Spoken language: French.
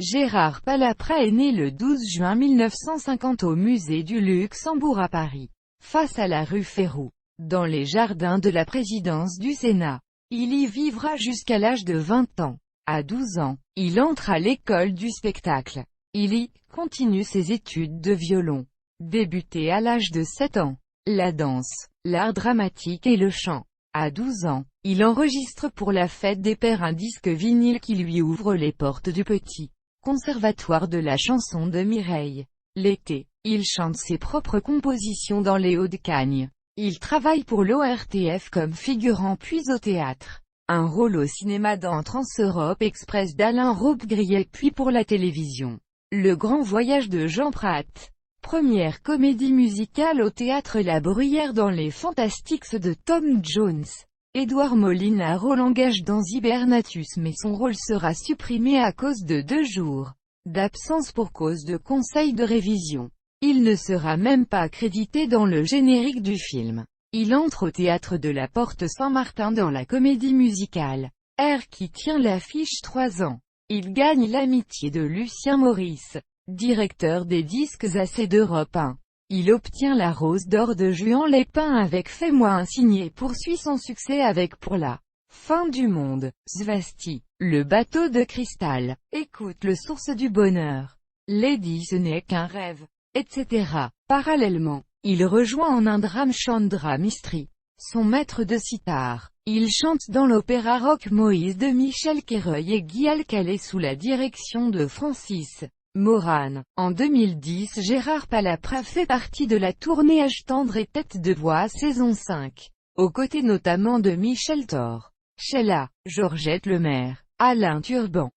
Gérard Palaprat est né le 12 juin 1950 au Musée du Luxembourg à Paris, face à la rue Férou, dans les jardins de la présidence du Sénat. Il y vivra jusqu'à l'âge de 20 ans. À 12 ans, il entre à l'école du spectacle. Il y continue ses études de violon. Débuté à l'âge de 7 ans, la danse, l'art dramatique et le chant. À 12 ans, il enregistre pour la fête des pères un disque vinyle qui lui ouvre les portes du petit conservatoire de la chanson de Mireille. L'été, il chante ses propres compositions dans les Hauts-de-Cagne. Il travaille pour l'ORTF comme figurant puis au théâtre. Un rôle au cinéma dans Trans-Europe Express d'Alain Robbe-Grillet puis pour la télévision. Le Grand Voyage de Jean Prat. Première comédie musicale au théâtre La Bruyère dans Les Fantastiques de Tom Jones. Édouard Molinard au langage dans Hibernatus mais son rôle sera supprimé à cause de 2 jours d'absence pour cause de conseil de révision. Il ne sera même pas crédité dans le générique du film. Il entre au théâtre de la Porte Saint-Martin dans la comédie musicale R qui tient l'affiche 3 ans. Il gagne l'amitié de Lucien Maurice, directeur des disques AC d'Europe 1. Il obtient la Rose d'or de Juan Lépin avec Fais-moi un signe et poursuit son succès avec Pour la fin du monde, Svasti, Le bateau de cristal, Écoute le source du bonheur, Lady ce n'est qu'un rêve, etc. Parallèlement, il rejoint en un drame Chandra Mistry, son maître de sitar. Il chante dans l'opéra rock Moïse de Michel Quéreuil et Guy Alcalé sous la direction de Francis Moran. En 2010, Gérard Palaprat fait partie de la tournée Âge tendre et Tête de bois saison 5, aux côtés notamment de Michel Thor, Sheila, Georgette Lemaire, Alain Turban.